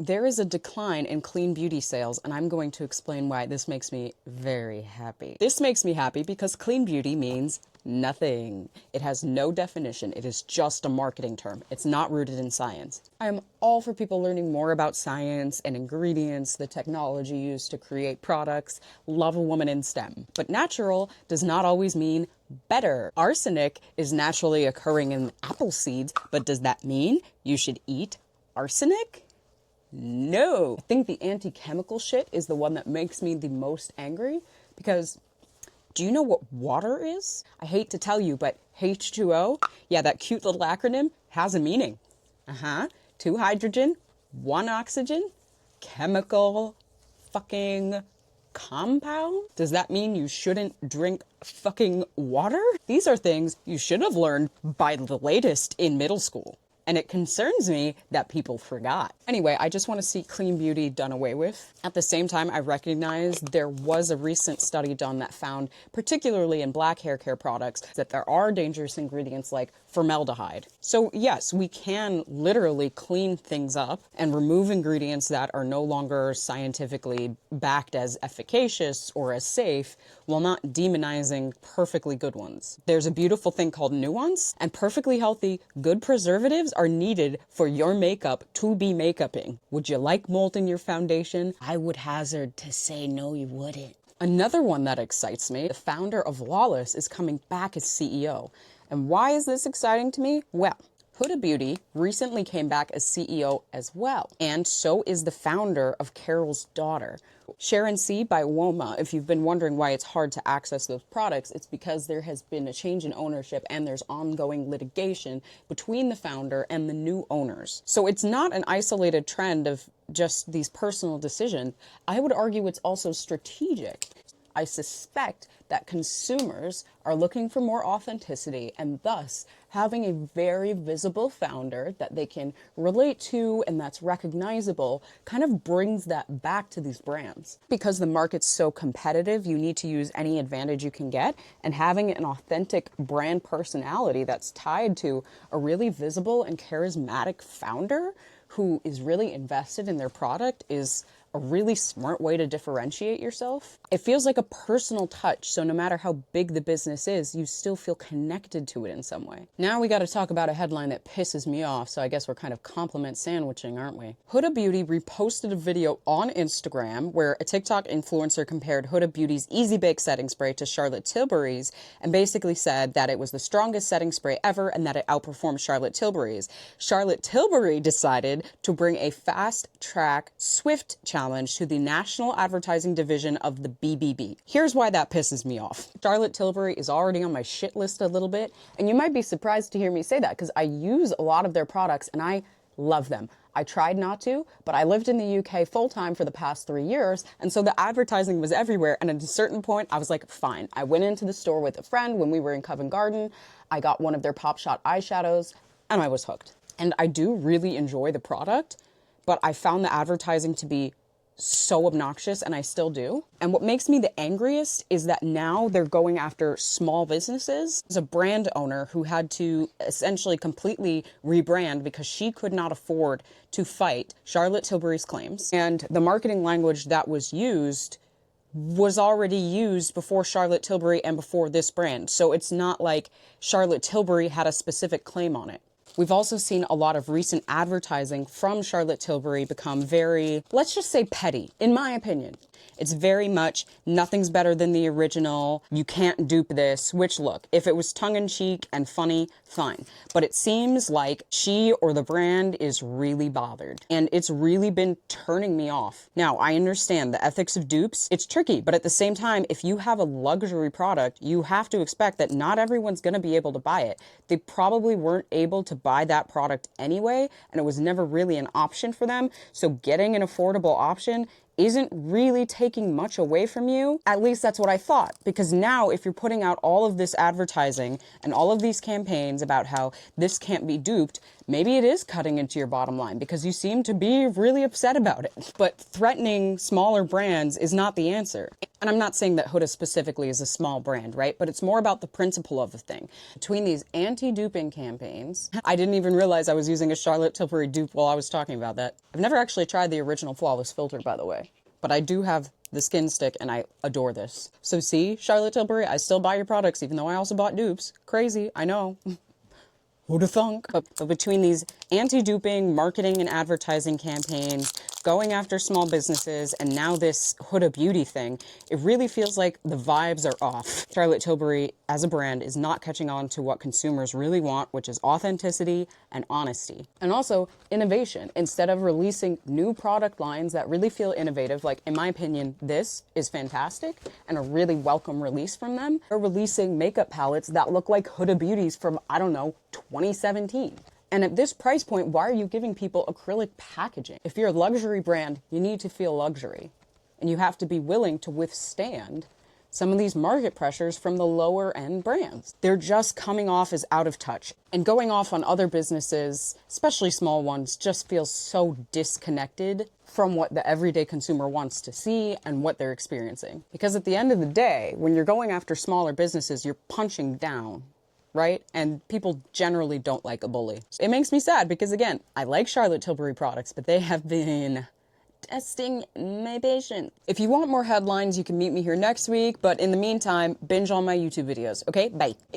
There is a decline in clean beauty sales, and I'm going to explain why this makes me very happy. This makes me happy because clean beauty means nothing. It has no definition. It is just a marketing term. It's not rooted in science. I am all for people learning more about science and ingredients, the technology used to create products. Love a woman in STEM. But natural does not always mean better. Arsenic is naturally occurring in apple seeds, but does that mean you should eat arsenic? No. I think the anti-chemical shit is the one that makes me the most angry because do you know what water is? I hate to tell you, but H2O, yeah, that cute little acronym has a meaning. 2 hydrogen, 1 oxygen, chemical fucking compound? Does that mean you shouldn't drink fucking water? These are things you should have learned by the latest in middle school. And it concerns me that people forgot. Anyway, I just want to see clean beauty done away with. At the same time, I recognize there was a recent study done that found, particularly in black hair care products, that there are dangerous ingredients like formaldehyde. So yes, we can literally clean things up and remove ingredients that are no longer scientifically backed as efficacious or as safe while not demonizing perfectly good ones. There's a beautiful thing called nuance, and perfectly healthy, good preservatives are needed for your makeup to be makeuping. Would you like mold in your foundation? I would hazard to say no, you wouldn't. Another one that excites me, the founder of Lawless is coming back as CEO. And why is this exciting to me? Well, Huda Beauty recently came back as CEO as well, and so is the founder of Carol's Daughter. Sharon C by Woma. If you've been wondering why it's hard to access those products, it's because there has been a change in ownership and there's ongoing litigation between the founder and the new owners. So it's not an isolated trend of just these personal decisions. I would argue it's also strategic. I suspect that consumers are looking for more authenticity, and thus having a very visible founder that they can relate to and that's recognizable kind of brings that back to these brands. Because the market's so competitive, you need to use any advantage you can get, and having an authentic brand personality that's tied to a really visible and charismatic founder who is really invested in their product is a really smart way to differentiate yourself. It feels like a personal touch, so no matter how big the business is, you still feel connected to it in some way. Now we got to talk about a headline that pisses me off, so I guess we're kind of compliment sandwiching, aren't we? Huda Beauty reposted a video on Instagram where a TikTok influencer compared Huda Beauty's Easy Bake setting spray to Charlotte Tilbury's and basically said that it was the strongest setting spray ever and that it outperformed Charlotte Tilbury's. Charlotte Tilbury decided to bring a fast track Swift challenge to the National Advertising Division of the BBB. Here's why that pisses me off. Charlotte Tilbury is already on my shit list a little bit, and you might be surprised to hear me say that because I use a lot of their products and I love them. I tried not to, but I lived in the UK full-time for the past 3 years, and so the advertising was everywhere, and at a certain point, I was like, fine. I went into the store with a friend when we were in Covent Garden, I got one of their Pop Shot eyeshadows, and I was hooked. And I do really enjoy the product, but I found the advertising to be so obnoxious, and I still do. And what makes me the angriest is that now they're going after small businesses. There's a brand owner who had to essentially completely rebrand because she could not afford to fight Charlotte Tilbury's claims. And the marketing language that was used was already used before Charlotte Tilbury and before this brand. So it's not like Charlotte Tilbury had a specific claim on it. We've also seen a lot of recent advertising from Charlotte Tilbury become very, let's just say petty, in my opinion. It's very much, nothing's better than the original, you can't dupe this, which look, if it was tongue-in-cheek and funny, fine. But it seems like she or the brand is really bothered. And it's really been turning me off. Now, I understand the ethics of dupes, it's tricky, but at the same time, if you have a luxury product, you have to expect that not everyone's gonna be able to buy it. They probably weren't able to buy that product anyway, and it was never really an option for them. So getting an affordable option isn't really taking much away from you. At least that's what I thought. Because now if you're putting out all of this advertising and all of these campaigns about how this can't be duped, maybe it is cutting into your bottom line because you seem to be really upset about it. But threatening smaller brands is not the answer. And I'm not saying that Huda specifically is a small brand, right? But it's more about the principle of the thing. Between these anti-duping campaigns, I didn't even realize I was using a Charlotte Tilbury dupe while I was talking about that. I've never actually tried the original Flawless Filter, by the way. But I do have the skin stick and I adore this. So see, Charlotte Tilbury, I still buy your products even though I also bought dupes. Crazy, I know. Who'da thunk? But between these anti-duping marketing and advertising campaigns, going after small businesses, and now this Huda Beauty thing, it really feels like the vibes are off. Charlotte Tilbury, as a brand, is not catching on to what consumers really want, which is authenticity and honesty. And also, innovation. Instead of releasing new product lines that really feel innovative, like, in my opinion, this is fantastic, and a really welcome release from them, they're releasing makeup palettes that look like Huda Beauties from, I don't know, 2017. And at this price point, why are you giving people acrylic packaging? If you're a luxury brand, you need to feel luxury. And you have to be willing to withstand some of these market pressures from the lower end brands. They're just coming off as out of touch. And going off on other businesses, especially small ones, just feels so disconnected from what the everyday consumer wants to see and what they're experiencing. Because at the end of the day, when you're going after smaller businesses, you're punching down, right? And people generally don't like a bully. It makes me sad because, again, I like Charlotte Tilbury products, but they have been testing my patience. If you want more headlines, you can meet me here next week, but in the meantime, binge all my YouTube videos, okay? Bye.